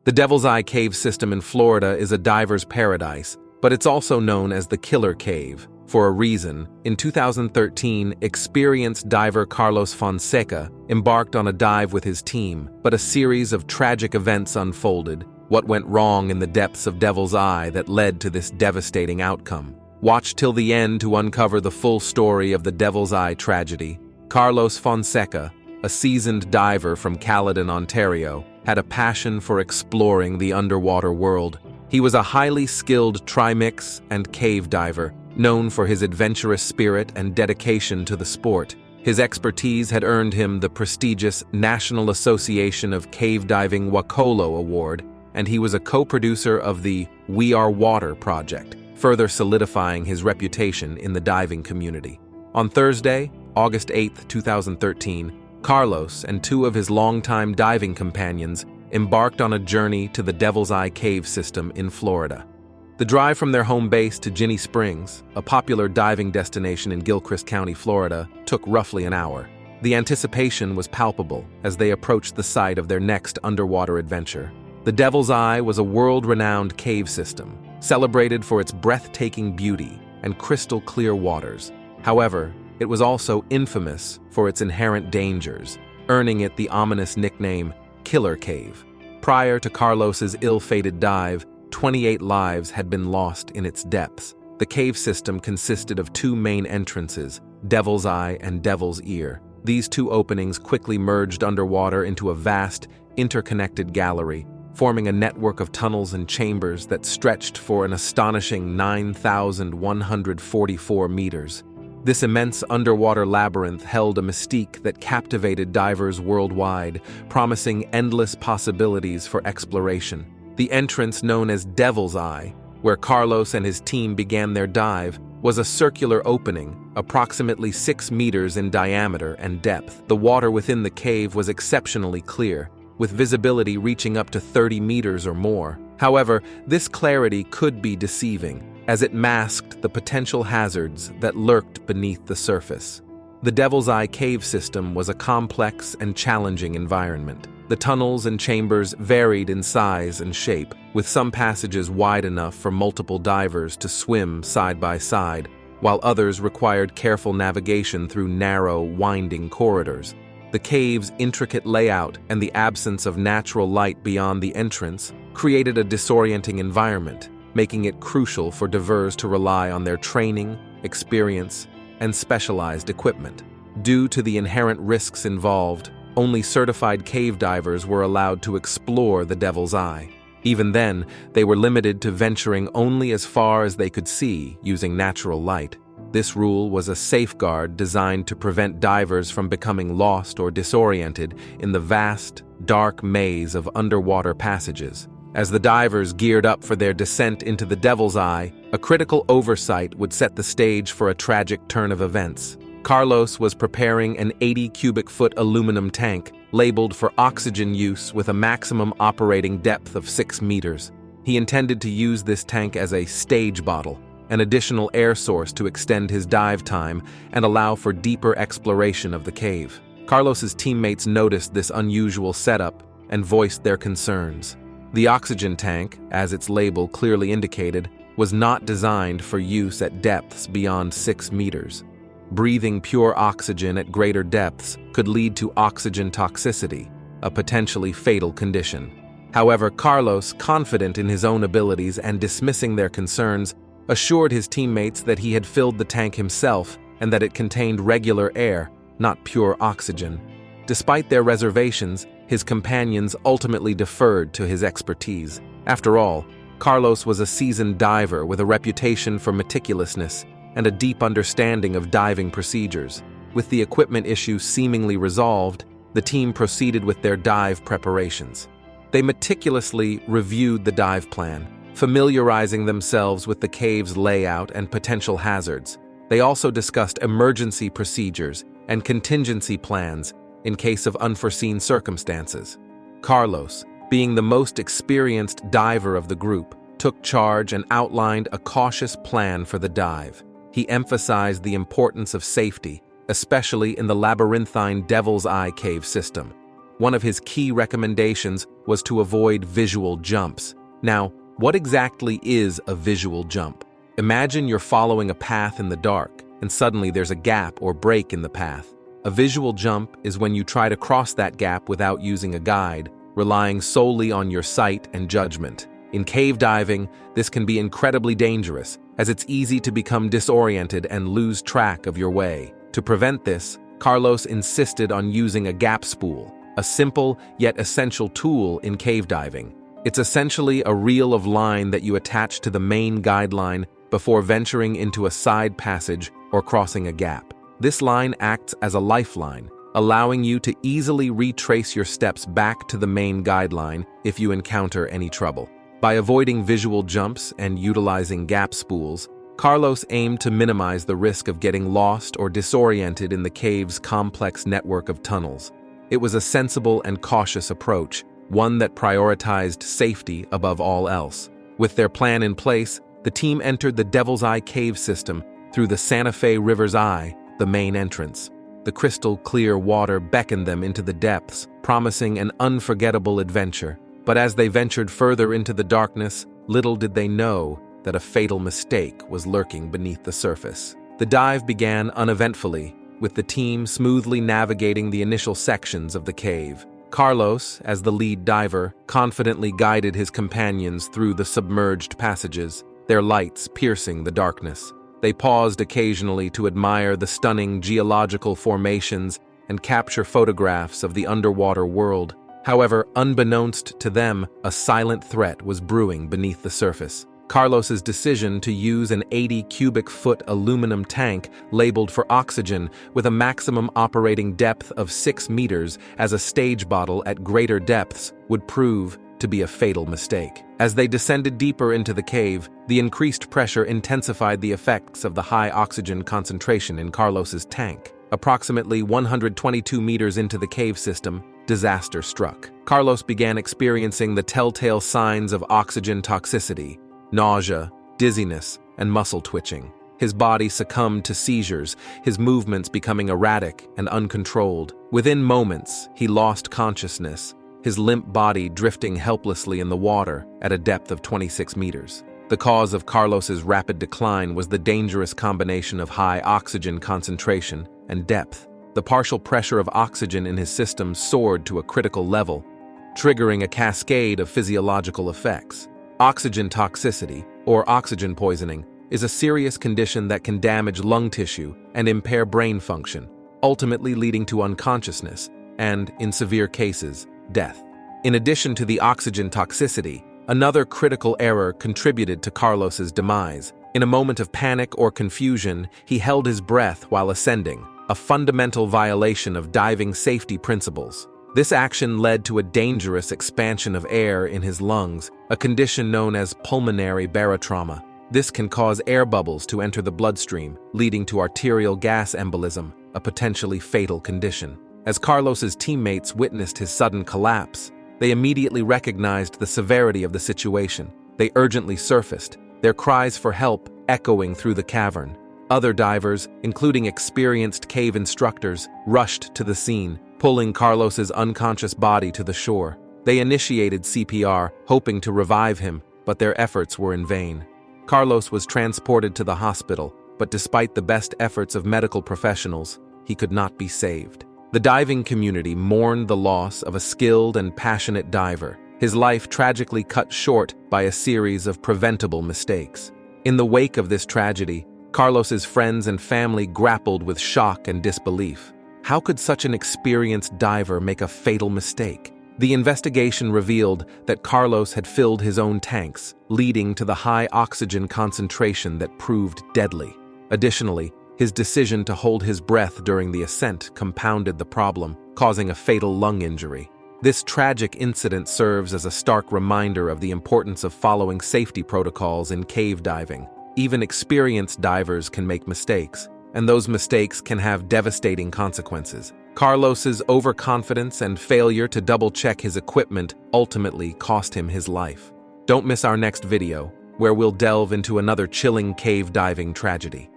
The Devil's Eye Cave system in Florida is a diver's paradise, but it's also known as the Killer Cave. For a reason, in 2013, experienced diver Carlos Fonseca embarked on a dive with his team, but a series of tragic events unfolded. What went wrong in the depths of Devil's Eye that led to this devastating outcome? Watch till the end to uncover the full story of the Devil's Eye tragedy. Carlos Fonseca, a seasoned diver from Caledon, Ontario, had a passion for exploring the underwater world. He was a highly skilled trimix and cave diver, known for his adventurous spirit and dedication to the sport. His expertise had earned him the prestigious National Association of Cave Diving Wakolo Award, and he was a co-producer of the We Are Water project, further solidifying his reputation in the diving community. On Thursday, August 8, 2013, Carlos and two of his longtime diving companions embarked on a journey to the Devil's Eye Cave system in Florida. The drive from their home base to Ginnie Springs, a popular diving destination in Gilchrist County, Florida, took roughly an hour. The anticipation was palpable as they approached the site of their next underwater adventure. The Devil's Eye was a world-renowned cave system, celebrated for its breathtaking beauty and crystal-clear waters. However, it was also infamous for its inherent dangers, earning it the ominous nickname Killer Cave. Prior to Carlos's ill-fated dive, 28 lives had been lost in its depths. The cave system consisted of two main entrances, Devil's Eye and Devil's Ear. These two openings quickly merged underwater into a vast, interconnected gallery, forming a network of tunnels and chambers that stretched for an astonishing 9,144 meters. This immense underwater labyrinth held a mystique that captivated divers worldwide, promising endless possibilities for exploration. The entrance known as Devil's Eye, where Carlos and his team began their dive, was a circular opening, approximately 6 meters in diameter and depth. The water within the cave was exceptionally clear, with visibility reaching up to 30 meters or more. However, this clarity could be deceiving, as it masked the potential hazards that lurked beneath the surface. The Devil's Eye cave system was a complex and challenging environment. The tunnels and chambers varied in size and shape, with some passages wide enough for multiple divers to swim side by side, while others required careful navigation through narrow, winding corridors. The cave's intricate layout and the absence of natural light beyond the entrance created a disorienting environment, making it crucial for divers to rely on their training, experience, and specialized equipment. Due to the inherent risks involved, only certified cave divers were allowed to explore the Devil's Eye. Even then, they were limited to venturing only as far as they could see using natural light. This rule was a safeguard designed to prevent divers from becoming lost or disoriented in the vast, dark maze of underwater passages. As the divers geared up for their descent into the Devil's Eye, a critical oversight would set the stage for a tragic turn of events. Carlos was preparing an 80-cubic-foot aluminum tank labeled for oxygen use with a maximum operating depth of 6 meters. He intended to use this tank as a stage bottle, an additional air source to extend his dive time and allow for deeper exploration of the cave. Carlos's teammates noticed this unusual setup and voiced their concerns. The oxygen tank, as its label clearly indicated, was not designed for use at depths beyond 6 meters. Breathing pure oxygen at greater depths could lead to oxygen toxicity, a potentially fatal condition. However, Carlos, confident in his own abilities and dismissing their concerns, assured his teammates that he had filled the tank himself and that it contained regular air, not pure oxygen. Despite their reservations, his companions ultimately deferred to his expertise. After all, Carlos was a seasoned diver with a reputation for meticulousness and a deep understanding of diving procedures. With the equipment issue seemingly resolved, the team proceeded with their dive preparations. They meticulously reviewed the dive plan, familiarizing themselves with the cave's layout and potential hazards. They also discussed emergency procedures and contingency plans in case of unforeseen circumstances. Carlos, being the most experienced diver of the group, took charge and outlined a cautious plan for the dive. He emphasized the importance of safety, especially in the labyrinthine Devil's Eye cave system. One of his key recommendations was to avoid visual jumps. Now, what exactly is a visual jump? Imagine you're following a path in the dark, and suddenly there's a gap or break in the path. A visual jump is when you try to cross that gap without using a guide, relying solely on your sight and judgment. In cave diving, this can be incredibly dangerous, as it's easy to become disoriented and lose track of your way. To prevent this, Carlos insisted on using a gap spool, a simple yet essential tool in cave diving. It's essentially a reel of line that you attach to the main guideline before venturing into a side passage or crossing a gap. This line acts as a lifeline, allowing you to easily retrace your steps back to the main guideline if you encounter any trouble. By avoiding visual jumps and utilizing gap spools, Carlos aimed to minimize the risk of getting lost or disoriented in the cave's complex network of tunnels. It was a sensible and cautious approach, one that prioritized safety above all else. With their plan in place, the team entered the Devil's Eye cave system through the Santa Fe River's Eye, the main entrance. The crystal-clear water beckoned them into the depths, promising an unforgettable adventure. But as they ventured further into the darkness, little did they know that a fatal mistake was lurking beneath the surface. The dive began uneventfully, with the team smoothly navigating the initial sections of the cave. Carlos, as the lead diver, confidently guided his companions through the submerged passages, their lights piercing the darkness. They paused occasionally to admire the stunning geological formations and capture photographs of the underwater world. However, unbeknownst to them, a silent threat was brewing beneath the surface. Carlos's decision to use an 80 cubic foot aluminum tank labeled for oxygen with a maximum operating depth of 6 meters as a stage bottle at greater depths would prove to be a fatal mistake. As they descended deeper into the cave, the increased pressure intensified the effects of the high oxygen concentration in Carlos's tank. Approximately 122 meters into the cave system, disaster struck. Carlos began experiencing the telltale signs of oxygen toxicity: nausea, dizziness, and muscle twitching. His body succumbed to seizures, his movements becoming erratic and uncontrolled. Within moments, he lost consciousness, his limp body drifting helplessly in the water at a depth of 26 meters. The cause of Carlos's rapid decline was the dangerous combination of high oxygen concentration and depth. The partial pressure of oxygen in his system soared to a critical level, triggering a cascade of physiological effects. Oxygen toxicity, or oxygen poisoning, is a serious condition that can damage lung tissue and impair brain function, ultimately leading to unconsciousness and, in severe cases, death. In addition to the oxygen toxicity, another critical error contributed to Carlos's demise. In a moment of panic or confusion, he held his breath while ascending, a fundamental violation of diving safety principles. This action led to a dangerous expansion of air in his lungs, a condition known as pulmonary barotrauma. This can cause air bubbles to enter the bloodstream, leading to arterial gas embolism, a potentially fatal condition. As Carlos's teammates witnessed his sudden collapse, they immediately recognized the severity of the situation. They urgently surfaced, their cries for help echoing through the cavern. Other divers, including experienced cave instructors, rushed to the scene, pulling Carlos's unconscious body to the shore. They initiated CPR, hoping to revive him, but their efforts were in vain. Carlos was transported to the hospital, but despite the best efforts of medical professionals, he could not be saved. The diving community mourned the loss of a skilled and passionate diver, his life tragically cut short by a series of preventable mistakes. In the wake of this tragedy, Carlos's friends and family grappled with shock and disbelief. How could such an experienced diver make a fatal mistake? The investigation revealed that Carlos had filled his own tanks, leading to the high oxygen concentration that proved deadly. Additionally, his decision to hold his breath during the ascent compounded the problem, causing a fatal lung injury. This tragic incident serves as a stark reminder of the importance of following safety protocols in cave diving. Even experienced divers can make mistakes, and those mistakes can have devastating consequences. Carlos's overconfidence and failure to double-check his equipment ultimately cost him his life. Don't miss our next video, where we'll delve into another chilling cave diving tragedy.